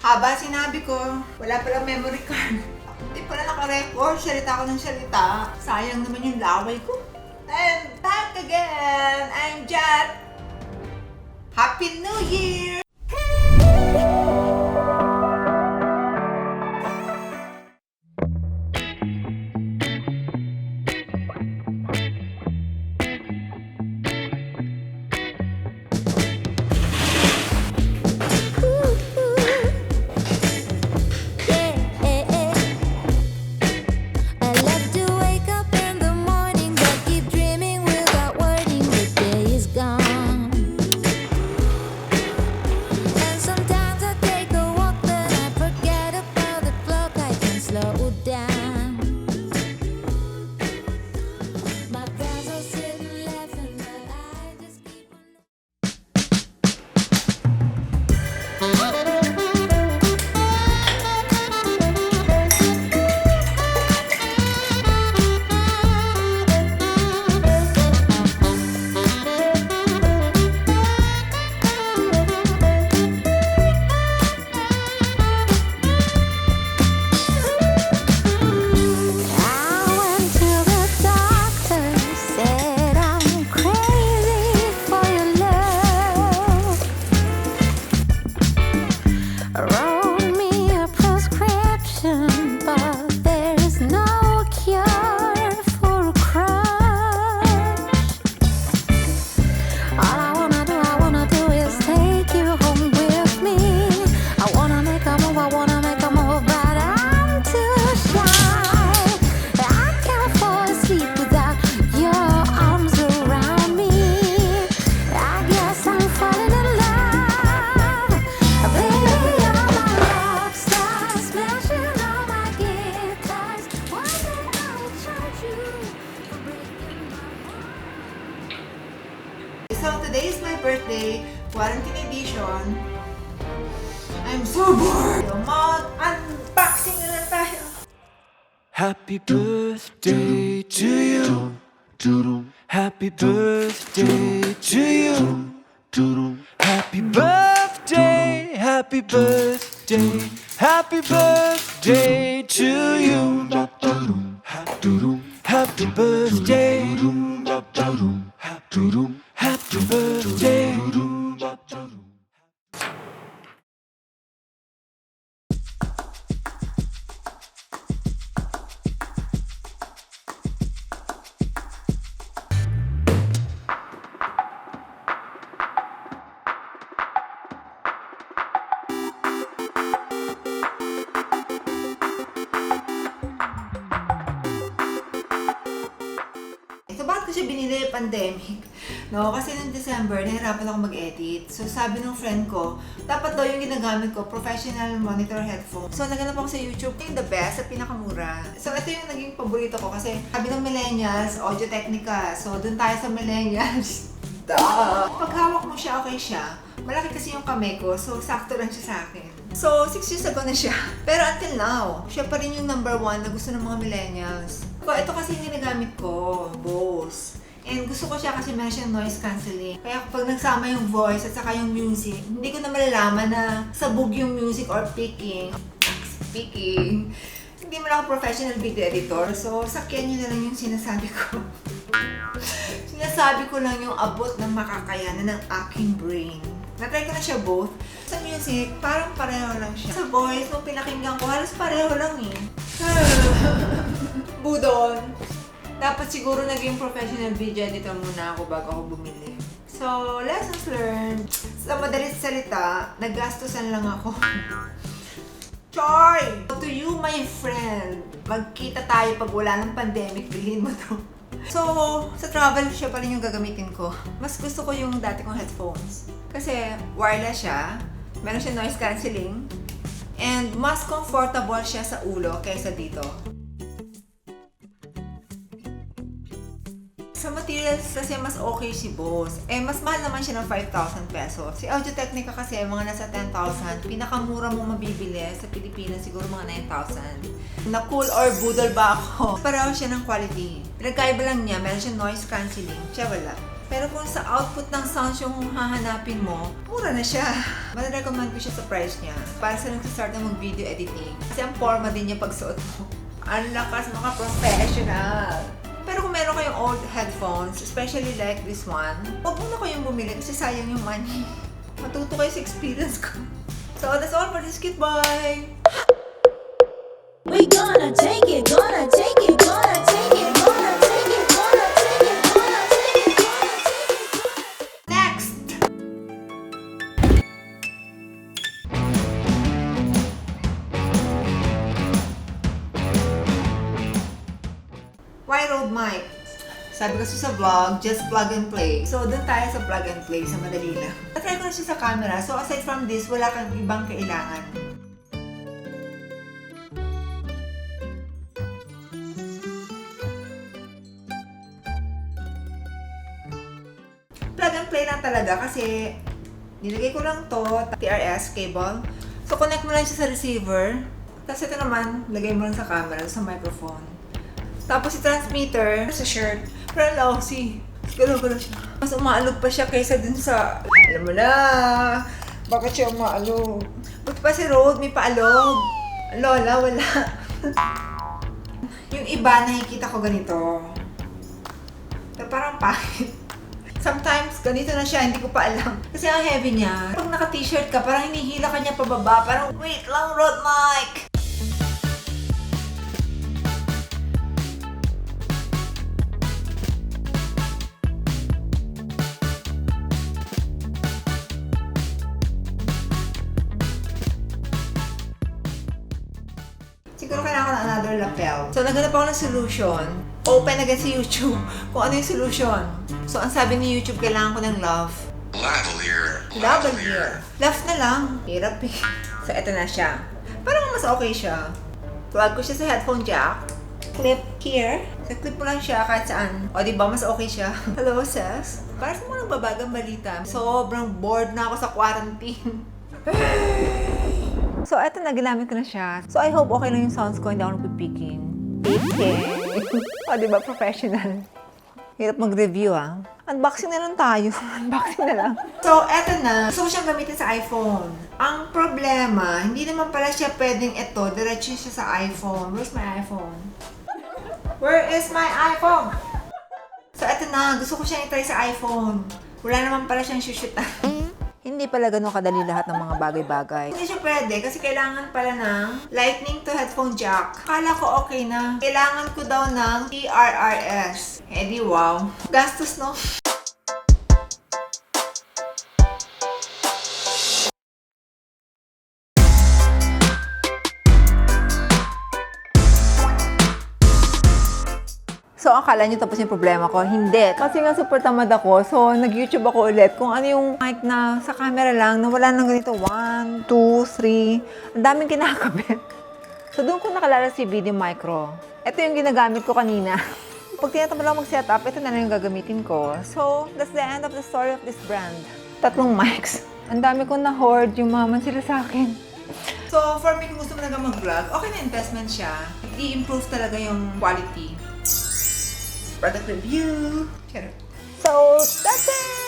Haba sinabi ko, wala palang memory card. Hindi pala naka-record, salita ko ng salita. Sayang naman yung laway ko. I'm back again! I'm Jat! Happy New Year! So today is my birthday, quarantine edition. I'm so bored! Mag-unboxing na lang tayo! Happy birthday to you. Happy birthday to you. Happy birthday, happy birthday, happy birthday to you. Happy birthday, happy birthday. So, bakit ko siya binili pandemic? No, kasi noong December, nahirapan ako mag-edit. So, sabi ng friend ko, dapat daw yung ginagamit ko, professional monitor headphone. So, naganap ako sa YouTube, yung the best, at pinakamura. So, ito yung naging paborito ko kasi sabi ng millennials, Audio Technica. So, dun tayo sa millennials. Duh! Pag hawak mo siya, okay siya. Malaki kasi yung kamay ko, so sakto lang siya sa akin. So, 6 years ago na siya. Pero until now, siya pa rin yung number 1 na gusto ng mga millennials. So, ito kasi yung ginagamit ko, Bose. And gusto ko siya kasi meron siyang noise cancelling. Kaya kapag nagsama yung voice at saka yung music, hindi ko na malalaman na sabog yung music or speaking. Hindi mo lang ako professional video editor, so sakyan nyo na lang yung sinasabi ko. Sinasabi ko lang yung abot ng makakayanan ng aking brain. Na-try ko na siya both. Sa music, parang pareho lang siya. Sa voice, nung pinakinggan ko, halos pareho lang eh. Budol. Dapat siguro naging professional video editor muna ako bago ako bumili. So, lessons learned. Sa madalit salita, naggastusan lang ako. Choy! To you, my friend, magkita tayo pag wala ng pandemic, bilhin mo to. So, sa travel, siya pa rin yung gagamitin ko. Mas gusto ko yung dati kong headphones. Kasi wireless siya, meron siya noise cancelling, and mas comfortable siya sa ulo kaysa dito. Sa materials kasi mas okay si Bose. Eh, mas mahal naman siya ng 5,000 pesos. Si Audio Technica kasi mga nasa 10,000. Pinakamura mong mabibili sa Pilipinas siguro mga 9,000. Na Kool or Budol ba ako? Pareho siya ng quality. Pinagkaiba lang niya, meron siyang noise cancelling. Siya wala. Pero kung sa output ng sounds yung hahanapin mo, mura na siya. Manarecommend ko siya sa price niya. Para sa nagsistart na mag-video editing. Kasi ang forma din niya pagsuot mo. Ang lakas, mga professional. Pero kung meron kayong old headphones, especially like this one, huwag muna kayong bumili kasi sayang yung money. Matuto kayo sa experience ko. So that's all for this cute boy. We gonna take it, gonna take it, gonna take it, gonna take it, gonna take it, gonna take it, gonna take it. Next! Why Rode mic? Sabi kasi sa vlog, just plug and play. So, doon tayo sa plug and play, sa madali lang. Natry ko na siya sa camera. So, aside from this, wala kang ibang kailangan. Plug and play lang talaga kasi nilagay ko lang to, TRS cable. So, connect mo lang siya sa receiver. Tapos ito naman, lagay mo lang sa camera, sa microphone. Tapos si transmitter sa shirt. Pero lousy. Galaw-galaw siya. Mas umaalog pa siya kaysa dun sa... Alam mo na! Bakit siya umaalog? Buti pa si Rode, may paalog. Lola, wala. Yung iba, nakikita ko ganito. Pero parang pangit. Sometimes, ganito na siya, hindi ko pa alam. Kasi ang heavy niya. Pag naka-t-shirt ka, parang hinihila ka niya pababa. Parang, wait lang, Rode mic! Siguro kailangan ko ng another lapel. So, naghanap ako ng solution. Open agad sa YouTube kung ano yung solution. So, ang sabi ni YouTube, kailangan ko ng love. Lavalier. Lavalier. Love na lang. Hirap eh. So, eto na siya. Parang mas okay siya. Plug ko siya sa headphone jack. Clip here. So, clip mo lang siya kahit saan. O, diba? Mas okay siya. Hello, sis. Para sa mga nagbabagang balita, sobrang bored na ako sa quarantine. So, eto na, ginamit ko na siya. So, I hope okay lang yung sounds ko, hindi ako nagpipiking. O, diba? Professional. Hirap mag-review, ah. Unboxing na lang tayo. Unboxing na lang. So, eto na. Gusto ko siyang gamitin sa iPhone. Ang problema, hindi naman pala siya pwedeng ito. Diretso siya sa iPhone. Where's my iPhone? Where is my iPhone? So, eto na. Gusto ko siyang itry sa iPhone. Wala naman pala siyang shushutan. Hindi pala ganun kadali lahat ng mga bagay-bagay. Hindi siya pwede kasi kailangan pala ng lightning to headphone jack. Akala ko okay na. Kailangan ko daw ng TRRS. Eh di wow. Gastos, no? So, akala nyo tapos yung problema ko? Hindi. Kasi nga super tamad ako. So, nag-YouTube ako ulit kung ano yung mic na sa camera lang na wala nang ganito. 1, 2, 3. Ang daming kinakabit. So, doon ko nakalala si Video Micro. Ito yung ginagamit ko kanina. Pag tinatamad lang mag-setup, ito na lang yung gagamitin ko. So, that's the end of the story of this brand. 3 mics. Ang dami kong na-hoard. Yumaman sila sa akin. So, for me, kung gusto mo talaga mag-vlog, okay na investment siya. I-improve talaga yung quality. Product review. So, that's it!